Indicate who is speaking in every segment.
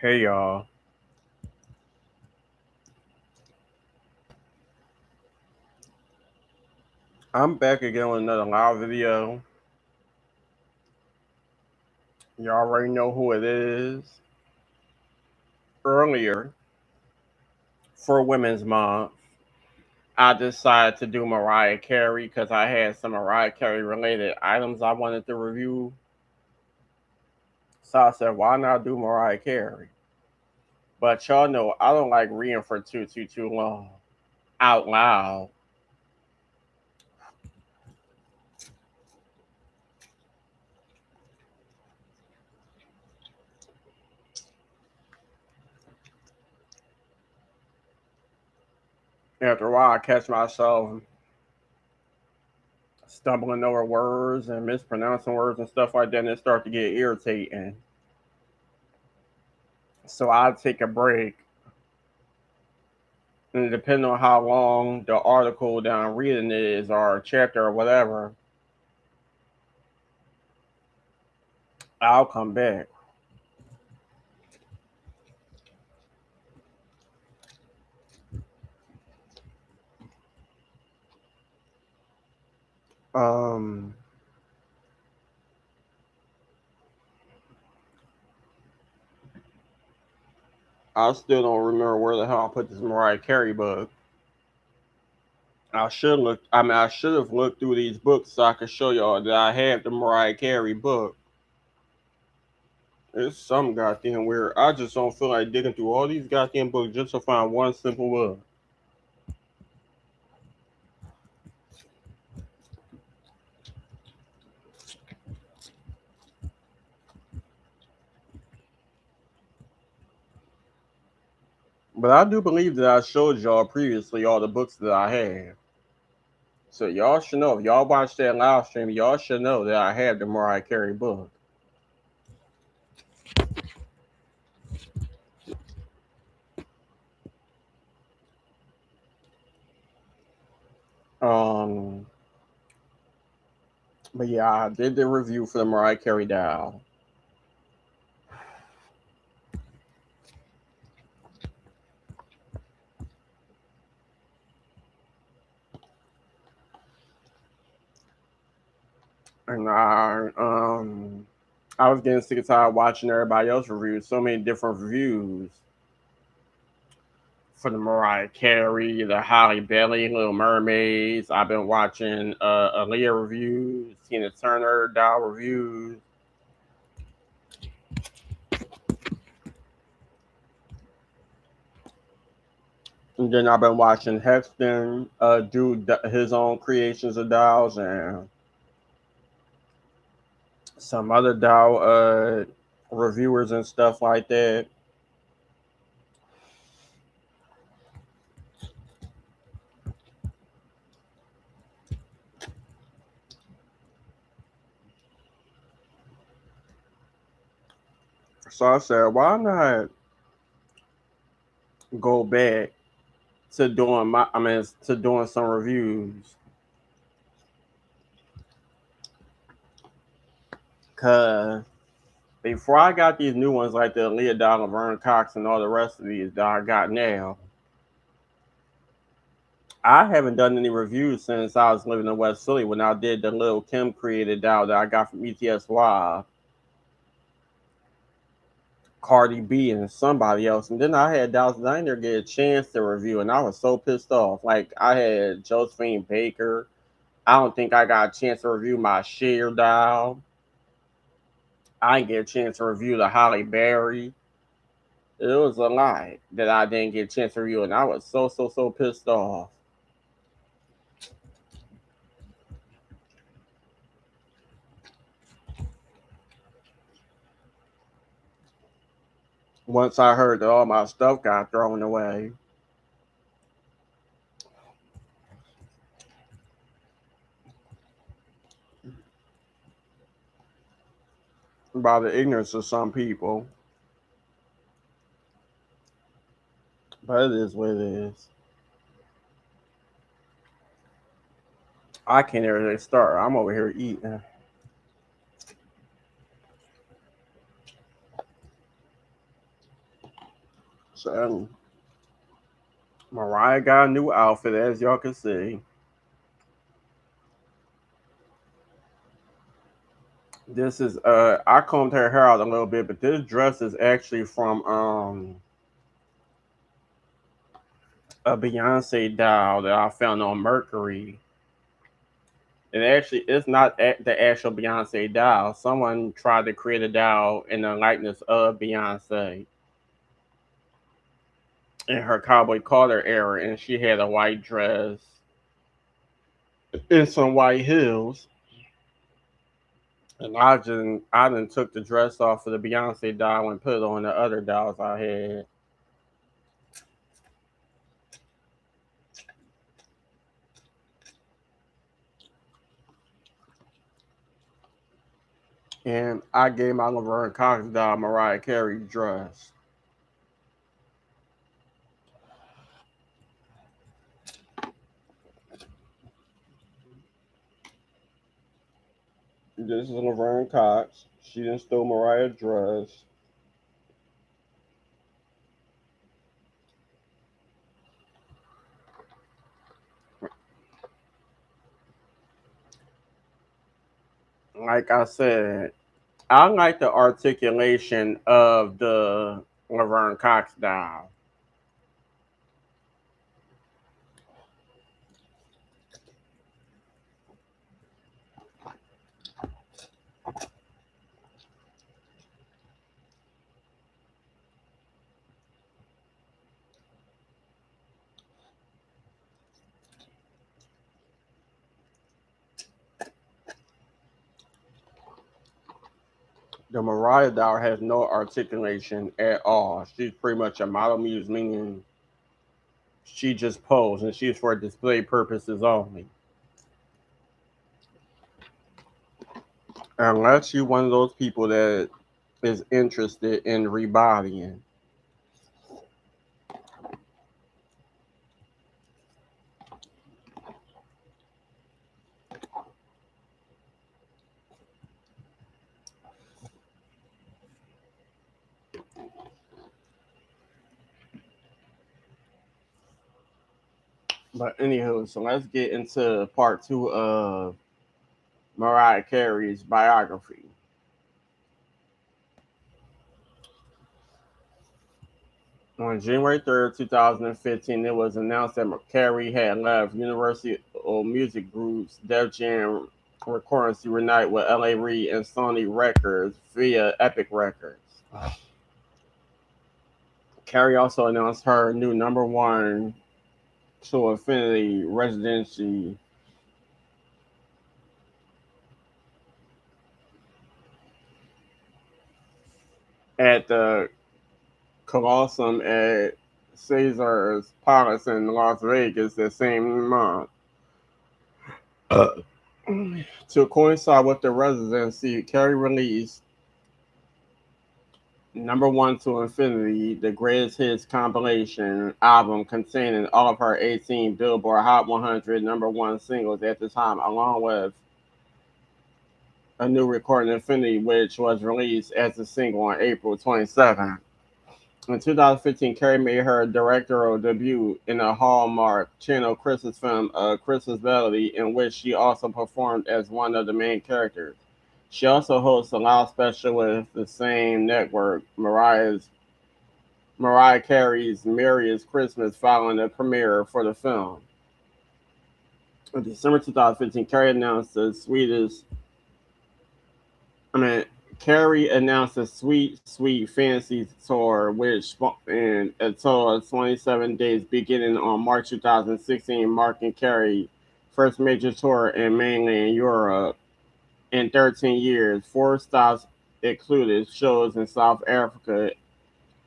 Speaker 1: Hey y'all, I'm back again with another live video. You already know who it is. Earlier, for Women's Month, I decided to do Mariah Carey because I had some Mariah Carey related items I wanted to review. So I said, why not do Mariah Carey? But y'all know I don't like reading for too long out loud. After a while, I catch myself stumbling over words and mispronouncing words and stuff like that, and it starts to get irritating. So I take a break, and depending on how long the article that I'm reading is, or chapter or whatever, I'll come back. Um, I still don't remember where the hell I put this Mariah Carey book. I should look. I mean, I should have looked through these books so I could show y'all that I have the Mariah Carey book. It's some goddamn weird. I just don't feel like digging through all these goddamn books just to find one simple book. But I do believe that I showed y'all previously all the books that I have. So y'all should know. If y'all watch that live stream, y'all should know that I have the Mariah Carey book. Um, but yeah, I did the review for the Mariah Carey doll. And I was getting sick and tired watching everybody else review so many different reviews for the Mariah Carey, the Holly Berry, Little Mermaids. I've been watching Aaliyah reviews, Tina Turner doll reviews. And then I've been watching Hexton do his own creations of dolls and some other doll reviewers and stuff like that. So I said, why not go back to doing to doing some reviews? Cause before I got these new ones like the Leah Doll, Vern Cox, and all the rest of these that I got now, I haven't done any reviews since I was living in West Philly when I did the Lil Kim created doll that I got from ETSY, Cardi B, and somebody else. And then I had dolls that I didn't get a chance to review, and I was so pissed off. Like I had Josephine Baker. I don't think I got a chance to review my Cher doll. I didn't get a chance to review the Holly Berry. It was a lie that I didn't get a chance to review, and I was so pissed off. Once I heard that all my stuff got thrown away by the ignorance of some people, but it is what it is. I can't really start. I'm over here eating. So Mariah got a new outfit, as y'all can see. This is I combed her hair out a little bit, but this dress is actually from a Beyonce doll that I found on Mercury. And actually, it's not the actual Beyonce doll. Someone tried to create a doll in the likeness of Beyonce in her Cowboy Carter era, and she had a white dress and some white heels. And I just took the dress off of the Beyonce doll and put it on the other dolls I had. And I gave my Laverne Cox doll Mariah Carey dress. This is Laverne Cox. She done stole Mariah's dress. Like I said, I like the articulation of the Laverne Cox doll. The Mariah doll has no articulation at all. She's pretty much a model muse, meaning she just posed and she's for display purposes only. Unless you're one of those people that is interested in rebodying. But anywho, so let's get into part two of Mariah Carey's biography. On January 3rd, 2015, it was announced that Carey had left Universal Music Group's Def Jam Recordings to reunite with L.A. Reid and Sony Records via Epic Records. Carey also announced her new number one to Infinity residency at the Colosseum at Caesar's Palace in Las Vegas the same month. To coincide with the residency, Carey released number one to Infinity, the greatest hits compilation album containing all of her 18 Billboard Hot 100 number one singles at the time, along with a new recording Infinity, which was released as a single on April 27th. In 2015, Carey made her directorial debut in a Hallmark Channel Christmas film, A Christmas Melody, in which she also performed as one of the main characters. She also hosts a live special with the same network, Mariah Carey's Merriest Christmas, following the premiere for the film. In December 2015, I mean, Carey announced a Sweet Fancy tour, which in a total of 27 days beginning on March 2016, marking Carey's first major tour in mainland Europe in 13 years. Four stops included shows in South Africa.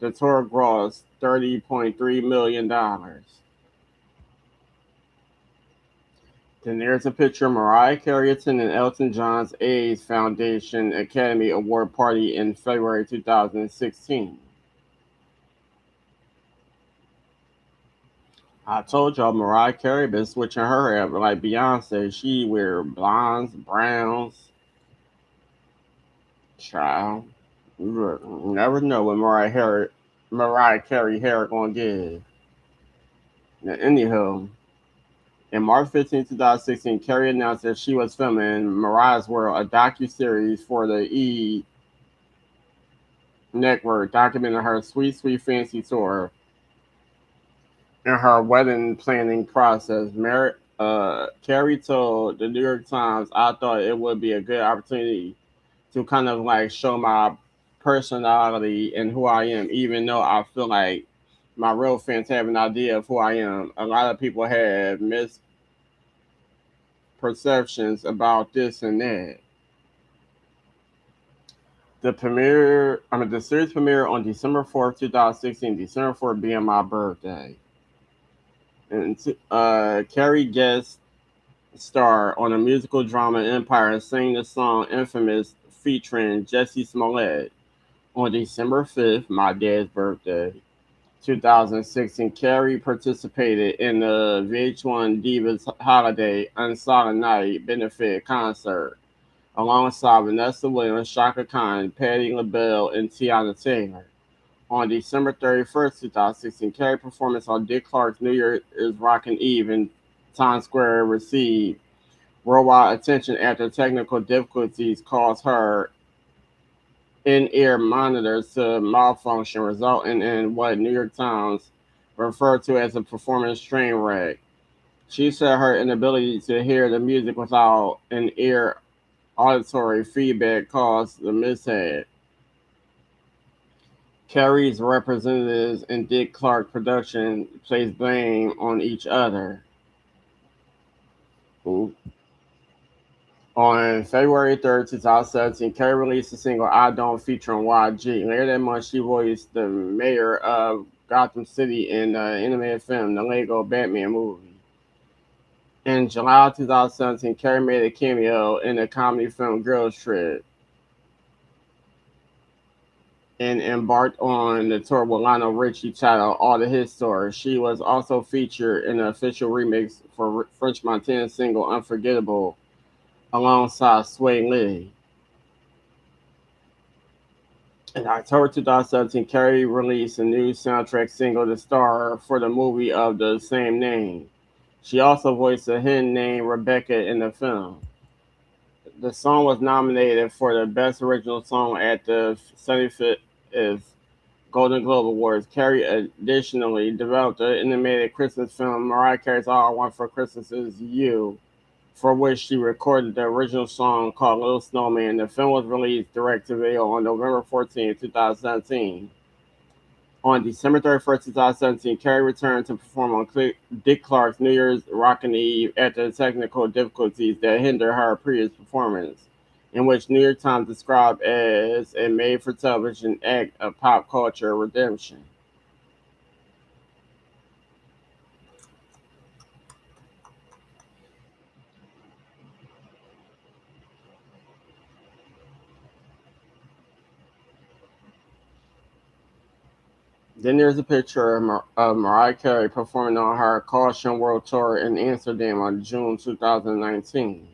Speaker 1: The tour grossed $30.3 million. Then there's a picture of Mariah Carey attending Elton John's AIDS Foundation Academy Award party in February 2016. I told y'all Mariah Carey been switching her hair like Beyonce. She wear blondes, browns. Child, you never know with Mariah Carey. Mariah Carey hair gonna give. Now, anywho, in March 15, 2016, Carey announced that she was filming Mariah's World, a docu-series for the network, documenting her sweet, sweet fancy tour and her wedding planning process. Carey told the New York Times, "I thought it would be a good opportunity to kind of like show my personality and who I am, even though I feel like my real fans have an idea of who I am. A lot of people have misperceptions about this and that." The series premiere on December 4th, 2016. December 4th being my birthday. And Carrie guest star on a musical drama Empire and sang the song Infamous featuring Jesse Smollett. On December 5th, my dad's birthday, 2016, Carey participated in the VH1 Divas Holiday Unsolid Night benefit concert alongside Vanessa Williams, Shaka Khan, Patti LaBelle, and Tiana Taylor. On December 31st, 2016, Carey's performance on Dick Clark's New Year's Rockin' Eve in Times Square received worldwide attention after technical difficulties caused her in-ear monitors to malfunction, resulting in what New York Times referred to as a performance train wreck. She said her inability to hear the music without an ear auditory feedback caused the mishap. Carey's representatives and Dick Clark production placed blame on each other. Ooh. On February 3rd, 2017, Carey released the single I Don't featuring YG. Later that month, she voiced the mayor of Gotham City in the animated film, the Lego Batman movie. In July 2017, Carey made a cameo in the comedy film Girls Trip and embarked on the tour with Lionel Richie titled All the Hit Stories. She was also featured in the official remix for French Montana's single Unforgettable alongside Sway Lee. In October 2017, Carey released a new soundtrack single, The Star, for the movie of the same name. She also voiced a hen named Rebecca in the film. The song was nominated for the Best Original Song at the 75th Golden Globe Awards. Carey additionally developed the animated Christmas film Mariah Carey's All I Want for Christmas Is You, for which she recorded the original song called Little Snowman. The film was released direct to video on November 14, 2017. On December 31st, 2017, Carey returned to perform on Dick Clark's New Year's Rockin' Eve after technical difficulties that hindered her previous performance, in which New York Times described as a made-for-television act of pop culture redemption. Then there's a picture of Mariah Carey performing on her Caution World Tour in Amsterdam on June 2019.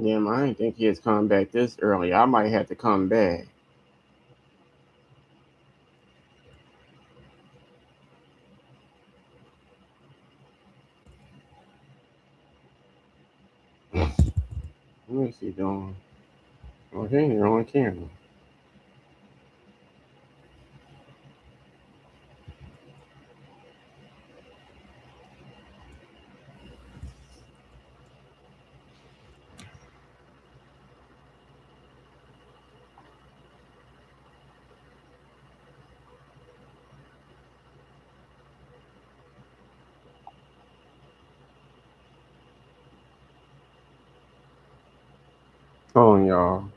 Speaker 1: Damn, I didn't think he was coming back this early. I might have to come back. What is he doing? Okay, you're on camera. Hold on, y'all.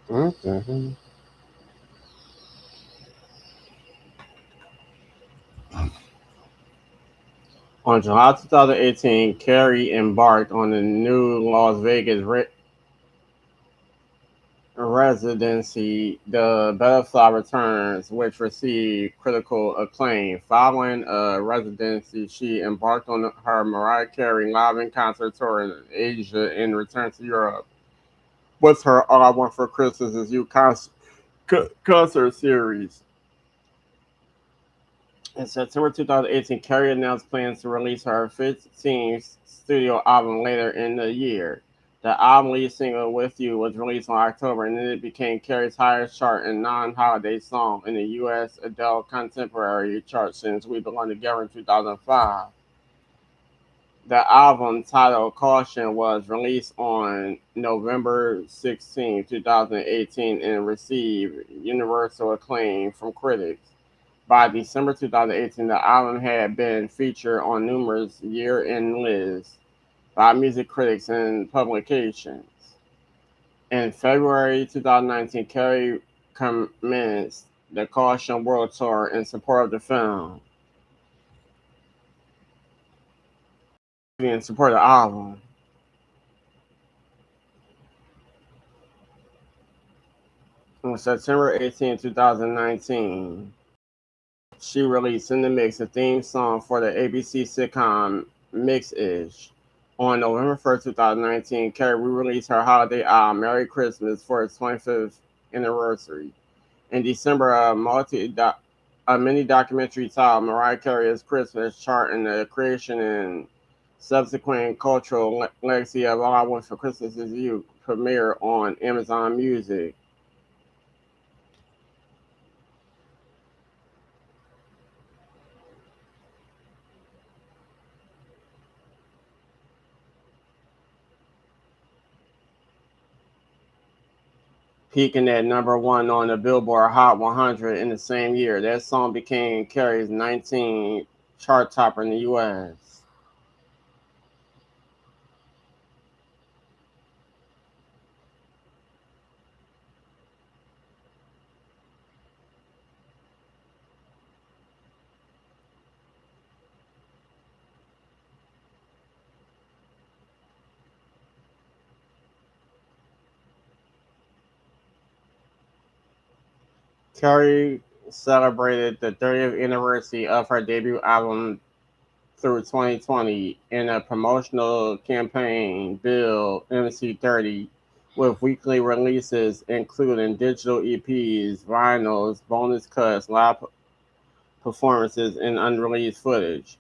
Speaker 1: Mhm. On July 2018, Carey embarked on the new Las Vegas residency, The Butterfly Returns, which received critical acclaim. Following a residency, she embarked on her Mariah Carey live in concert tour in Asia and returned to Europe. What's her All I Want for Christmas Is You concert series? In September 2018, Carey announced plans to release her 15th studio album later in the year. The album lead single "With You" was released in October, and it became Carey's highest chart and non-holiday song in the U.S. adult contemporary chart since "We Belong Together" in 2005. The album, titled "Caution", was released on November 16, 2018, and received universal acclaim from critics. By December 2018, the album had been featured on numerous year-end lists by music critics and publications. In February 2019, Carey commenced the Caution World Tour in support of the film, in support of the album. On September 18, 2019, she released "In the Mix", a theme song for the ABC sitcom Mix-ish. On November 1st, 2019, Carey re-released her holiday album "Merry Christmas" for its 25th anniversary. In December, a mini documentary titled "Mariah Carey's Christmas" charting the creation and subsequent cultural legacy of "All I Want for Christmas Is You" premiered on Amazon Music. Peaking at number 1 on the Billboard Hot 100 in the same year. That song became Carey's 19th chart topper in the U.S. Carey celebrated the 30th anniversary of her debut album through 2020 in a promotional campaign, Bill MC30, with weekly releases including digital EPs, vinyls, bonus cuts, live performances, and unreleased footage.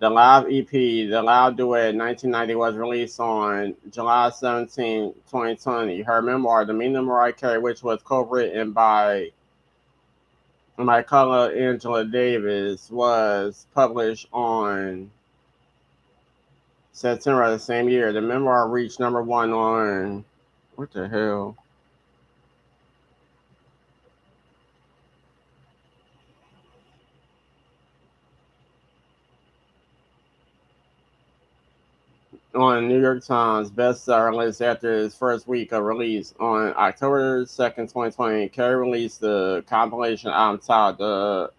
Speaker 1: The live EP, The Loud Duet 1990, was released on July 17, 2020. Her memoir, The Meaning of Mariah Carey, which was co-written by Michaela Angela Davis, was published on September of the same year. The memoir reached number 1 on what the hell? On New York Times bestseller list after its first week of release. On October 2nd, 2020, Carey released the compilation album titled The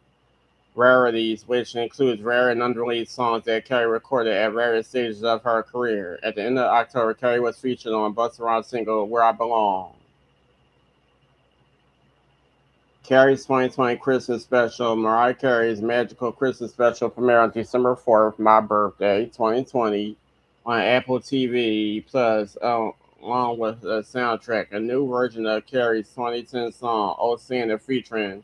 Speaker 1: Rarities, which includes rare and unreleased songs that Carey recorded at various stages of her career. At the end of October, Carey was featured on Busta Rhymes' single "Where I Belong." Carey's 2020 Christmas special, Mariah Carey's Magical Christmas Special, premiered on December 4th, my birthday, 2020, on Apple TV Plus, along with a soundtrack. A new version of Carey's 2010 song, "Oh Santa," featuring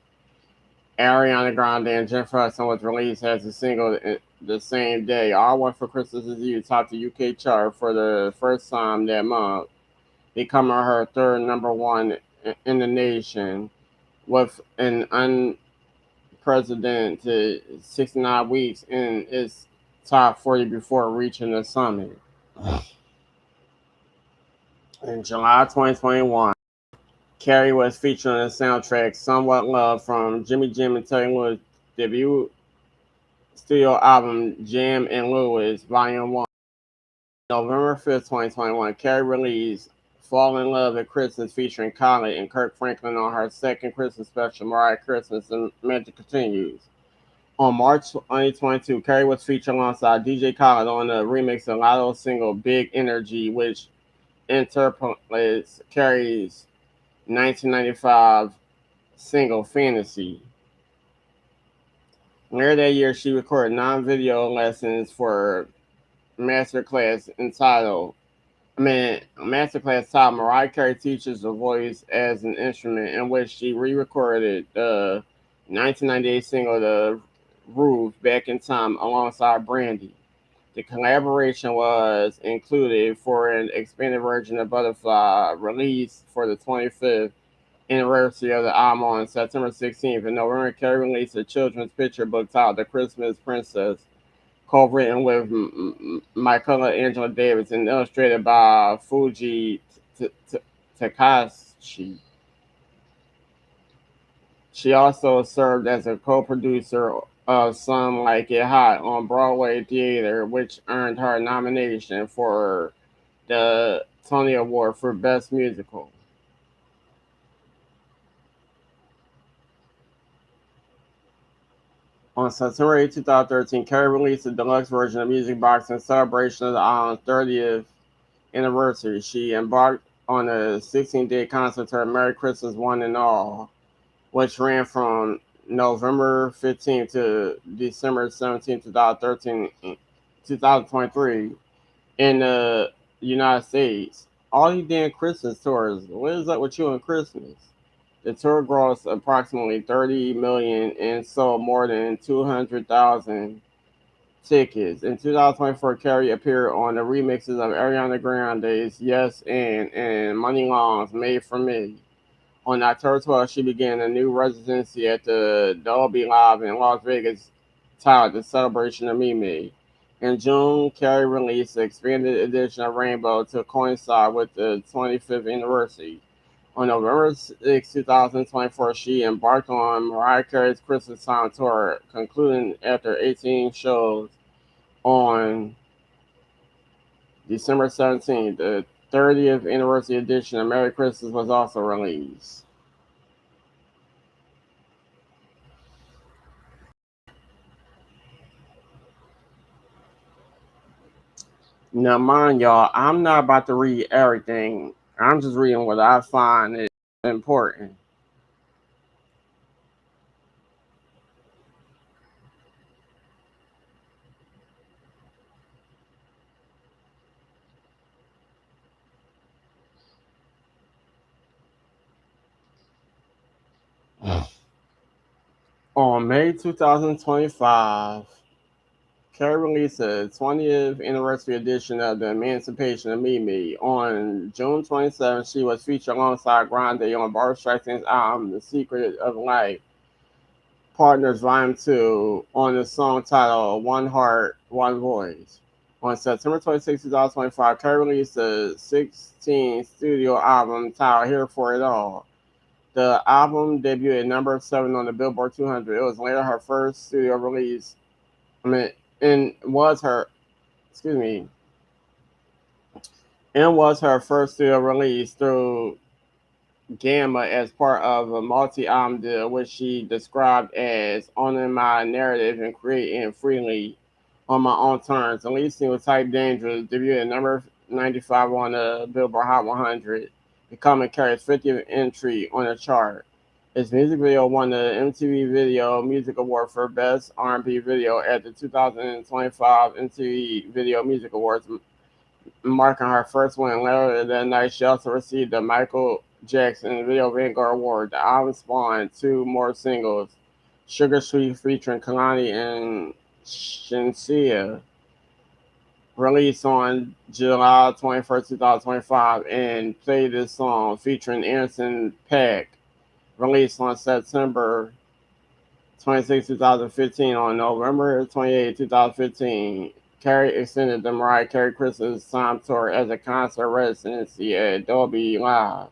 Speaker 1: Ariana Grande and Jennifer Hudson, was released as a single the same day. "All I Want for Christmas Is You" topped the UK chart for the first time that month, becoming her third number 1 in the nation, with an unprecedented 69 weeks in its top 40 before reaching the summit. In July 2021, Carey was featured on the soundtrack "Somewhat Love" from Jimmy Jam and Terry Lewis' debut studio album "Jam and Lewis Volume 1. November 5th, 2021, Carey released Fall in Love at Christmas featuring Khaled and Kirk Franklin on her second Christmas special, Mariah Christmas, and Magic Continues. On March 2022, Carey was featured alongside DJ Khaled on the remix of Lotto's single Big Energy, which interpolates Carey's 1995 single Fantasy. Later that year, she recorded non-video lessons for masterclass entitled Masterclass titled Mariah Carey Teaches the Voice as an Instrument, in which she re-recorded the 1998 single The Roof Back in Time alongside Brandy. The collaboration was included for an expanded version of Butterfly released for the 25th anniversary of the album on September 16th. In November, Carey released a children's picture book titled The Christmas Princess, co-written with Michaela Davis and illustrated by Fuji Takashi. She also served as a co-producer of Some Like It Hot on Broadway Theater, which earned her a nomination for the Tony Award for Best Musical. On September 8, 2013, Carey released a deluxe version of Music Box in celebration of the island's 30th anniversary. She embarked on a 16-day concert tour, Merry Christmas One and All, which ran from November 15th to December 17th, 2023 in the United States. All these damn Christmas tours. What is up with you on Christmas? The tour grossed approximately 30 million and sold more than 200,000 tickets. In 2024, Carey appeared on the remixes of Ariana Grande's Yes and Money Long's Made for Me. On October 12th, she began a new residency at the Dolby Live in Las Vegas titled The Celebration of Mimi. In June, Carey released the expanded edition of Rainbow to coincide with the 25th anniversary. On November 6, 2024, she embarked on Mariah Carey's Christmas Time tour, concluding after 18 shows on December 17th. The 30th anniversary edition of Merry Christmas was also released. Now, mind y'all, I'm not about to read everything. I'm just reading what I find is important. On May 2025, Carey released the 20th anniversary edition of The Emancipation of Mimi. On June 27th, she was featured alongside Grande on Barbra Streisand's album The Secret of Life, Partners Volume 2, on the song titled One Heart, One Voice. On September 26, 2025, Carey released the 16th studio album titled Here for It All. The album debuted at number 7 on the Billboard 200. It was later her first studio release. And was her, excuse me, and was her first studio release through Gamma as part of a multi-album deal, which she described as owning my narrative and creating freely on my own terms. The lead single, Type Dangerous, debuted at number 95 on the Billboard Hot 100, becoming Carey's 50th entry on the chart. His music video won the MTV Video Music Award for Best R&B Video at the 2025 MTV Video Music Awards, marking her first win. Later that night, she also received the Michael Jackson Video Vanguard Award. The album spawned two more singles, Sugar Sweet featuring Kalani and Shinsia, released on July 21st, 2025, and Play This Song featuring Anderson .Paak, released on September 26, 2015. On November 28, 2015, Carey extended the Mariah Carey Christmas Time Tour as a concert residency at Dolby Live.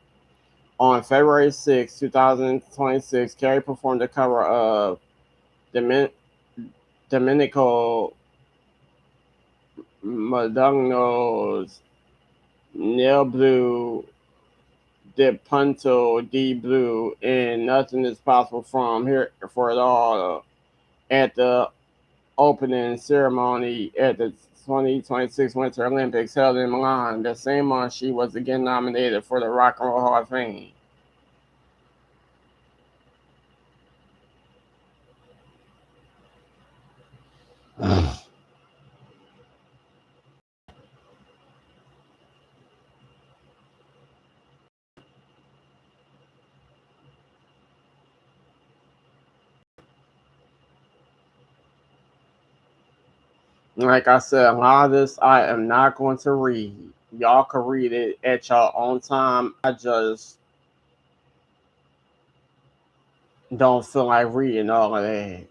Speaker 1: On February 6, 2026, Carey performed a cover of Domenico Modugno's Nel Blue de Punto di Blue and Nothing is Possible from Here for It All at the opening ceremony at the 2026 Winter Olympics held in Milan. The same month, she was again nominated for the Rock and Roll Hall of Fame. Like I said, a lot of this I am not going to read. Y'all can read it at your own time. I just don't feel like reading all of that.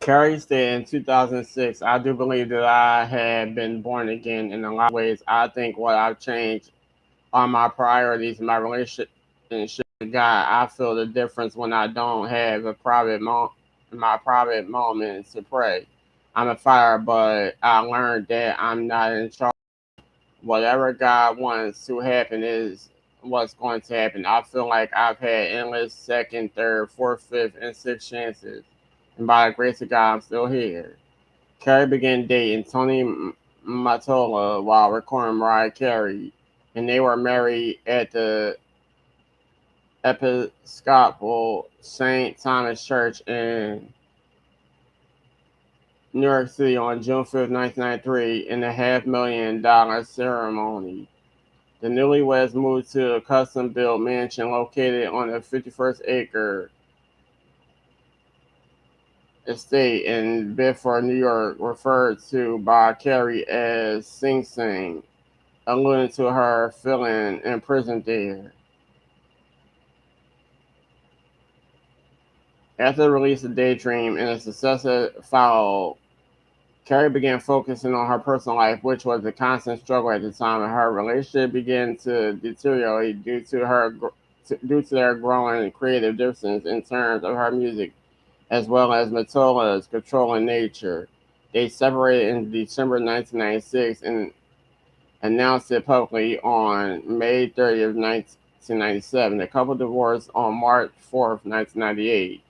Speaker 1: Carey said in 2006, I do believe that I had been born again in a lot of ways. I think what I've changed are my priorities, my relationship with God. I feel the difference when I don't have my private moments to pray. I'm a fire, but I learned that I'm not in charge. Whatever God wants to happen is what's going to happen. I feel like I've had endless second, third, fourth, fifth, and sixth chances. And by the grace of God, I'm still here. Carey began dating Tony Matola while recording Mariah Carey, and they were married at the Episcopal St. Thomas Church in New York City on June 5th, 1993, in a $500,000 ceremony. The newlyweds moved to a custom-built mansion located on a 51st-acre estate in Bedford, New York, referred to by Carey as Sing Sing, alluding to her feeling imprisoned there. After the release of Daydream and a success that followed, Carey began focusing on her personal life, which was a constant struggle at the time, and her relationship began to deteriorate due to their growing creative differences in terms of her music, as well as Matola's controlling nature. They separated in December 1996 and announced it publicly on May 30th, 1997. The couple divorced on March 4th, 1998.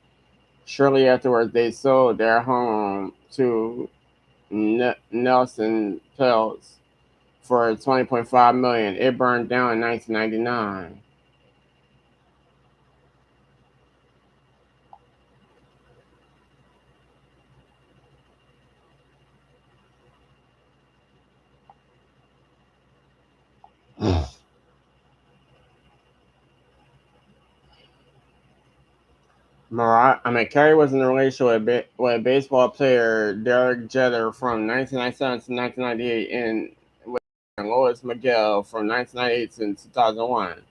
Speaker 1: Shortly afterwards, they sold their home to Nelson Peltz for 20.5 million. It burned down in 1999. Carey was in a relationship with baseball player Derek Jeter from 1997 to 1998 and with Lois Miguel from 1998 to 2001.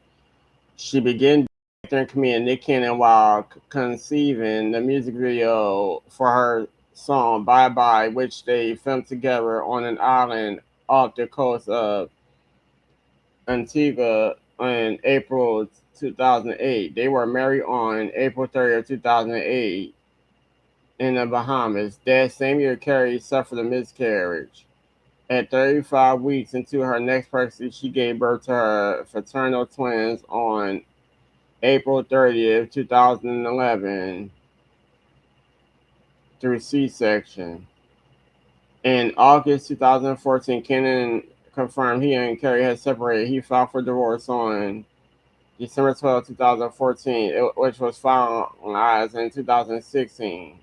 Speaker 1: She began dating comedian Nick Cannon while conceiving the music video for her song Bye Bye, which they filmed together on an island off the coast of Antigua in April 2008. They were married on April 30th, 2008 in the Bahamas. That same year, Carey suffered a miscarriage. At 35 weeks into her next pregnancy, she gave birth to her fraternal twins on April 30th, 2011, through C-section. In August 2014, Cannon confirmed he and Carey had separated. He filed for divorce on December 12, 2014, which was finalized in 2016.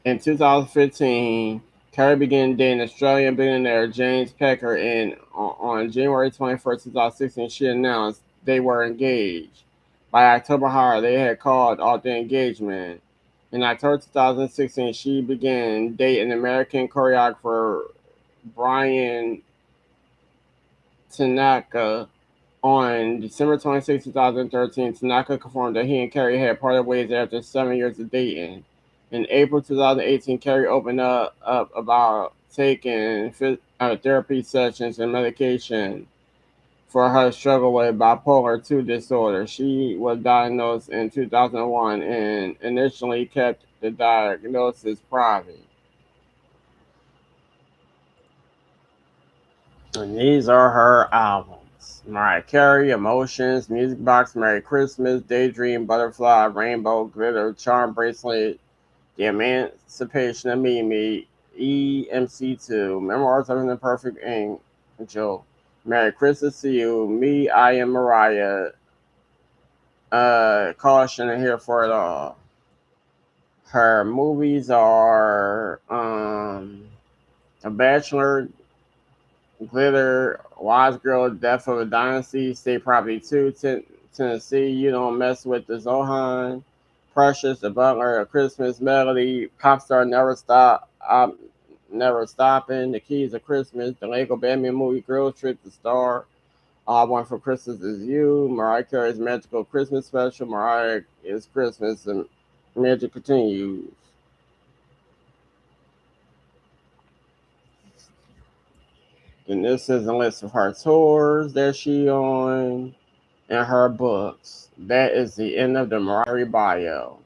Speaker 1: In 2015, Carey began dating Australian billionaire James Packer, and on January 21st, 2016, she announced they were engaged. By October, however, they had called off the engagement. In October 2016, she began dating American choreographer Brian Tanaka. On December 26, 2013, Tanaka confirmed that he and Carey had parted ways after 7 years of dating. In April 2018, Carey opened up about taking therapy sessions and medication. for her struggle with bipolar 2 disorder. She was diagnosed in 2001 and initially kept the diagnosis private. And these are her albums: Mariah Carey, Emotions, Music Box, Merry Christmas, Daydream, Butterfly, Rainbow, Glitter, Charm Bracelet, The Emancipation of Mimi, EMC2, Memoirs of an Imperfect Angel, Merry Christmas to You, Me, I Am Mariah, Caution and Here for It All. Her movies are A Bachelor, Glitter, Wise Girl, Death of a Dynasty, State Property 2, Tennessee, You Don't Mess with the Zohan, Precious, The Butler, A Christmas Melody, Popstar Never Stop, Never Stopping, The Keys of Christmas, The Lego Batman Movie, Girl Trip, The Star, All I Want for Christmas Is You, Mariah Carey's Magical Christmas Special, Mariah is Christmas, and Magic Continues. And this is a list of her tours that she on and her books. That is the end of the Mariah bio.